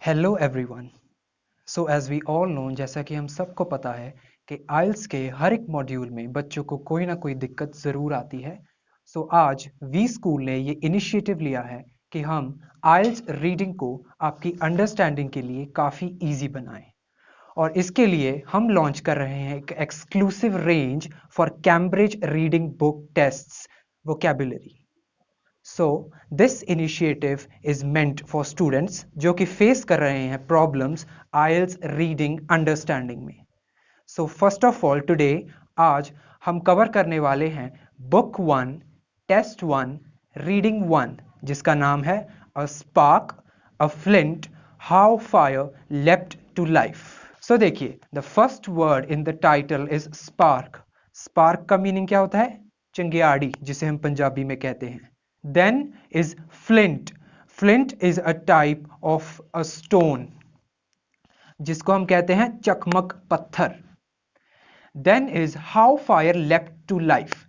Hello everyone. So as we all know, जैसा कि हम सबको पता है कि आइल्स के हर एक मॉड्यूल में बच्चों को कोई ना कोई दिक्कत ज़रूर आती है। सो आज वी स्कूल ने ये इनिशिएटिव लिया है कि हम आइल्स रीडिंग को आपकी अंडरस्टैंडिंग के लिए काफ़ी इजी बनाएं, और इसके लिए हम लॉन्च कर रहे हैं एक exclusive range for Cambridge reading book tests vocabulary. So this initiative is meant for students जो कि फेस कर रहे हैं प्रॉब्लम्स आइल्स रीडिंग अंडरस्टैंडिंग में। So first of all today आज हम कवर करने वाले हैं बुक 1 टेस्ट 1 रीडिंग 1, जिसका नाम है a spark a flint how fire leapt to life. So देखिए, the first word in the title is spark. Spark का मीनिंग क्या होता है? चिंगारी, जिसे हम पंजाबी में कहते हैं। Then is flint. Flint is a type of a stone, जिसको हम कहते हैं चकमक पत्थर। Then is how fire leapt to life.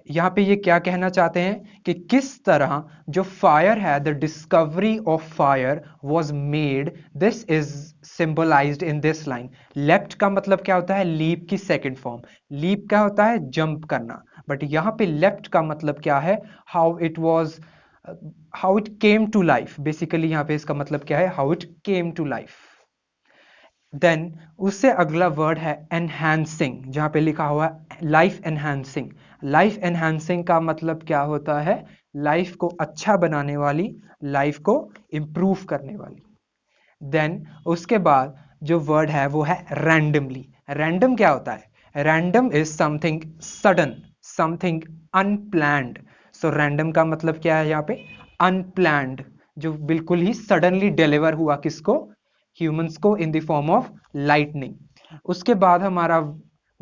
यहां पे ये क्या कहना चाहते हैं कि किस तरह जो फायर है, the discovery of fire was made, this is symbolized in this line. Left का मतलब क्या होता है? लीप की सेकेंड फॉर्म। लीप क्या होता है? जंप करना। बट यहां पे लेफ्ट का मतलब क्या है? How it was, how it came to life. Basically यहां पे इसका मतलब क्या है? How it came to life. Then उससे अगला वर्ड है एनहांसिंग, जहां पे लिखा हुआ है लाइफ एनहांसिंग। लाइफ एनहांसिंग का मतलब क्या होता है? लाइफ को अच्छा बनाने वाली, लाइफ को इंप्रूव करने वाली। देन उसके बाद जो वर्ड है वो है रैंडमली। रैंडम क्या होता है? Random is something sudden, something unplanned. So random का मतलब क्या है यहाँ पे? अनप्लैंड, जो बिल्कुल ही सडनली डिलीवर हुआ किसको? ह्यूमंस को, in the form of lightning. उसके बाद हमारा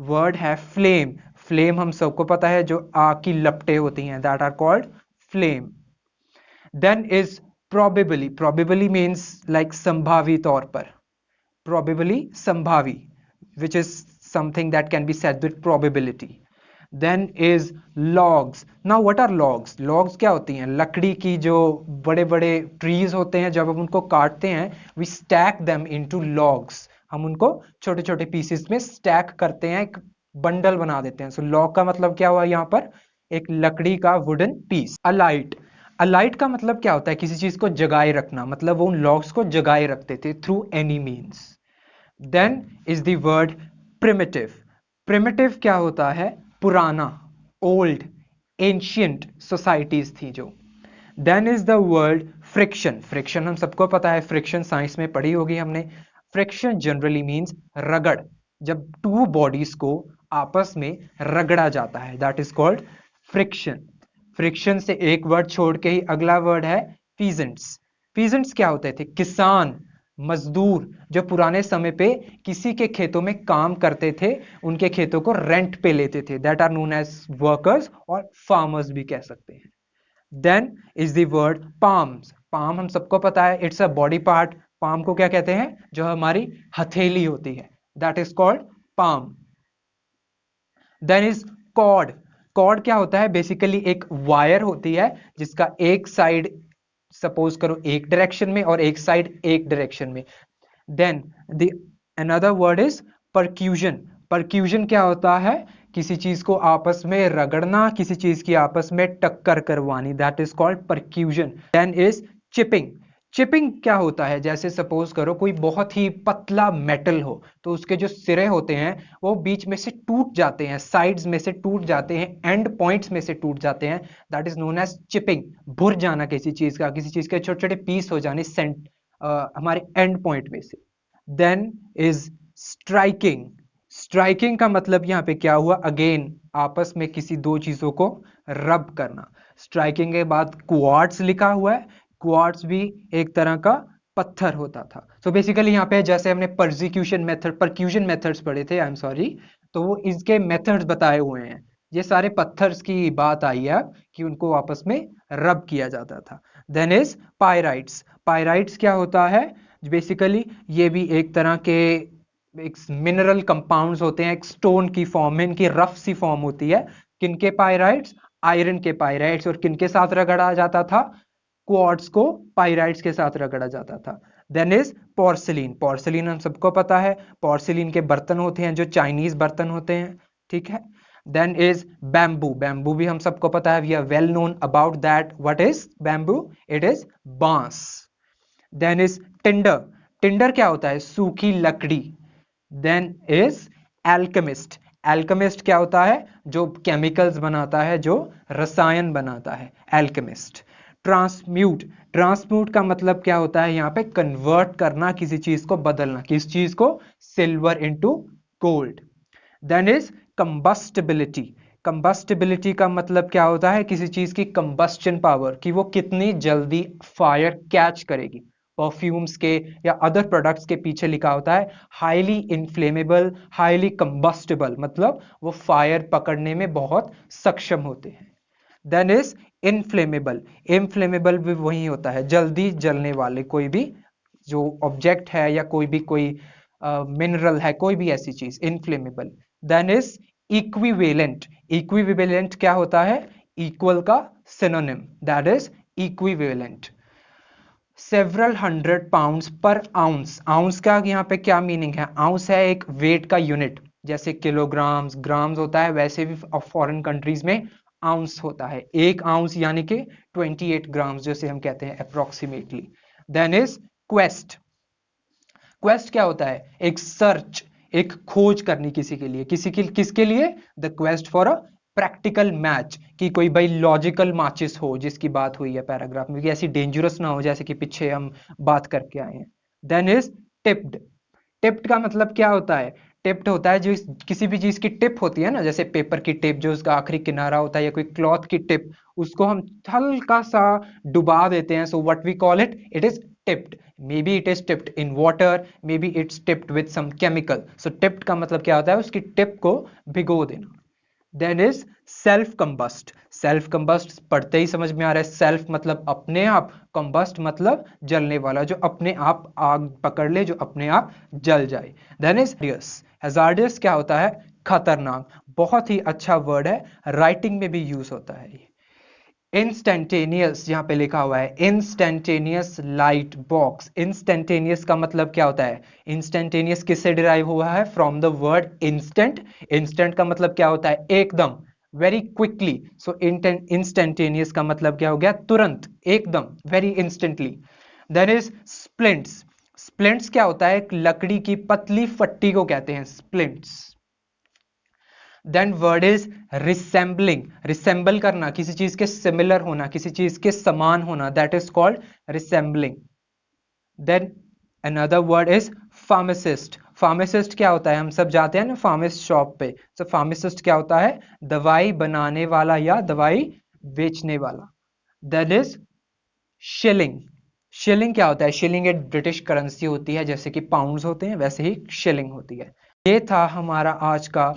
वर्ड है फ्लेम। फ्लेम हम सबको पता है, जो आग की लपटें होती हैं, that are called flame. Then is probably. Probably means like संभावी तौर पर। Probably संभावी, which is something that can be said with probability. Then is logs. Now what are logs? Logs क्या होती हैं? लकड़ी की जो बड़े बड़े trees होते हैं, जब हम उनको काटते हैं, we stack them into logs. हम उनको छोटे छोटे pieces में stack करते हैं, एक बंडल बना देते हैं। So log का मतलब क्या हुआ यहाँ पर? एक लकड़ी का wooden piece. Alight. अलाइट का मतलब क्या होता है? किसी चीज को जगाए रखना, मतलब वो उन लॉग्स को जगाए रखते थे through any means. Then is the word primitive. Primitive क्या होता है? पुराना, ओल्ड, एंशियंट सोसाइटीज थी जो। Then is the word friction. Friction हम सबको पता है, फ्रिक्शन साइंस में पढ़ी होगी हमने। फ्रिक्शन जनरली मीन्स रगड़, जब टू बॉडीज को आपस में रगड़ा जाता है, that is called friction. Friction से एक वर्ड छोड़ के ही अगला वर्ड है पीजेंट्स। पीजेंट्स क्या होते थे? किसान, मजदूर, जो पुराने समय पे किसी के खेतों में काम करते थे, उनके खेतों को रेंट पे लेते थे, that are known as workers, और फार्मर्स भी कह सकते हैं। Then is the word palms. Palm हम सबको पता है, it's a body part. Palm को क्या कहते हैं? जो हमारी हथेली होती है, that is called palm. Then is cord. Cord क्या होता है? बेसिकली एक वायर होती है, जिसका एक साइड सपोज करो एक डायरेक्शन में और एक साइड एक डायरेक्शन में। Then the another word is percussion. Percussion क्या होता है? किसी चीज को आपस में रगड़ना, किसी चीज की आपस में टक्कर करवानी, that is called percussion. Then is chipping. Chipping क्या होता है? जैसे सपोज करो कोई बहुत ही पतला मेटल हो, तो उसके जो सिरे होते हैं वो बीच में से टूट जाते हैं, साइड्स में से टूट जाते हैं, एंड पॉइंट्स में से टूट जाते हैं, that is known as chipping. भुर जाना किसी चीज का, किसी चीज के छोटे छोटे पीस हो जाने हमारे एंड पॉइंट में से। Then is striking. स्ट्राइकिंग का मतलब यहां पे क्या हुआ? अगेन आपस में किसी दो चीजों को रब करना। स्ट्राइकिंग के बाद क्वार्ट्स लिखा हुआ है। क्वार्ट्स भी एक तरह का पत्थर होता था। सो बेसिकली यहाँ पे जैसे हमने परक्यूजन मेथड्स पढ़े थे, आई एम सॉरी, तो वो इसके मेथड्स बताए हुए हैं। ये सारे पत्थर्स की बात आई है कि उनको आपस में रब किया जाता था। Then is pyrites. पायराइट्स क्या होता है? बेसिकली ये भी एक तरह के एक मिनरल कंपाउंड्स होते हैं, एक स्टोन की फॉर्म में, इनकी रफ सी फॉर्म होती है। किनके पायराइट्स? आयरन के पायराइट्स। और किनके साथ रगड़ा जाता था? क्वार्ट्स को पायराइट्स के साथ रगड़ा जाता था। देन इज पोर्सिलीन, पोर्सिलीन हम सबको पता है, पोर्सिलीन के बर्तन होते हैं जो चाइनीज बर्तन होते हैं, ठीक है। देन इज बैम्बू, बैम्बू भी हम सबको पता है, we are well known about that, what is bamboo, it is बांस। देन इज टिंडर, टिंडर क्या होता है, सूखी लकड़ी। देन इज एल्केमिस्ट, एल्केमिस्ट क्या होता है, जो केमिकल्स बनाता है, जो रसायन बनाता है, एल्केमिस्ट। ट्रांसम्यूट, ट्रांसम्यूट का मतलब क्या होता है, यहां पे कन्वर्ट करना, किसी चीज को बदलना, किस चीज को, silver into gold. Then is combustibility, combustibility का मतलब क्या होता है, किसी चीज की कंबस्टन पावर, कि वो कितनी जल्दी फायर कैच करेगी। परफ्यूम्स के या अदर प्रोडक्ट्स के पीछे लिखा होता है हाईली इनफ्लेमेबल, हाईली कंबस्टिबल, मतलब वो फायर पकड़ने में बहुत सक्षम होते हैं। देन इज इनफ्लेमेबल, इनफ्लेमेबल भी वही होता है जल्दी जलने वाले, कोई भी जो ऑब्जेक्ट है या कोई भी कोई मिनरल है, कोई भी ऐसी चीज, inflammable. Then is equivalent, equivalent क्या होता है, इक्वल का synonym, that is equivalent. Several hundred pounds per ounce, ounce का यहाँ पे क्या मीनिंग है, आउंस है एक वेट का यूनिट, जैसे किलोग्राम्स ग्राम्स होता है, वैसे भी फॉरेन कंट्रीज में आउंस होता है, एक आउंस यानी कि 28 ग्राम्स जैसे हम कहते हैं approximately. Then is quest, quest क्या होता है, एक सर्च, एक खोज करनी किसी के लिए, किसी के किसके लिए, the quest for a practical match, कि कोई भाई लॉजिकल माचिस हो, जिसकी बात हुई है पैराग्राफ में, कि ऐसी डेंजरस ना हो जैसे कि पीछे हम बात करके आए हैं। देन इज टिप्ड, टिप्ड का मतलब क्या होता है, टिप्ड होता है जो किसी भी चीज की टिप होती है ना, जैसे पेपर की टिप जो उसका आखिरी किनारा होता है, या कोई क्लॉथ की टिप, उसको हम हल्का सा डुबा देते हैं, so what we call it, it is tipped, maybe it is tipped in water, maybe it's tipped with some chemical, so tipped का मतलब क्या होता है, उसकी टिप को भिगो देना। Then is self combust, self combust पढ़ते ही समझ में आ रहा है, सेल्फ मतलब अपने आप, कंबस्ट मतलब जलने वाला, जो अपने आप आग पकड़ ले, जो अपने आप जल जाए। देन इज हैजार्डियस क्या होता है, खतरनाक, बहुत ही अच्छा वर्ड है, राइटिंग में भी यूज होता है ये। इंस्टेंटेनियस, यहां पे लिखा हुआ है इंस्टेंटेनियस लाइट बॉक्स, इंस्टेंटेनियस का मतलब क्या होता है, इंस्टेंटेनियस किससे डिराइव हुआ है, from the word instant, instant का मतलब क्या होता है, एकदम, वेरी क्विकली, सो इंस्टेंटेनियस का मतलब क्या हो गया, तुरंत, एकदम, very instantly. Then is splints, splints क्या होता है, एक लकड़ी की पतली फट्टी को कहते हैं splints. Then word is resembling, resemble करना, किसी चीज के सिमिलर होना, किसी चीज के समान होना, that is called resembling. Then another word is pharmacist, pharmacist क्या होता है, हम सब जाते हैं ना फार्मासिस्ट शॉप पे, so फार्मासिस्ट क्या होता है, दवाई बनाने वाला या दवाई बेचने वाला। देन इज शिलिंग, शिलिंग क्या होता है, शिलिंग एक ब्रिटिश करेंसी होती है, जैसे कि पाउंड्स होते हैं वैसे ही शिलिंग होती है। ये था हमारा आज का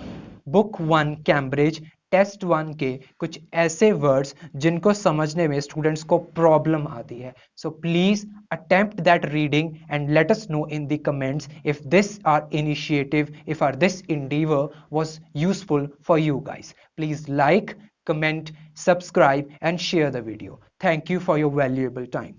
बुक 1 कैम्ब्रिज टेस्ट 1 के कुछ ऐसे वर्ड्स जिनको समझने में स्टूडेंट्स को प्रॉब्लम आती है। So please attempt that reading and let us know in the comments if this are initiative, if are this endeavor was useful for you guys. Please like, comment, subscribe and share the video. Thank you for your valuable time.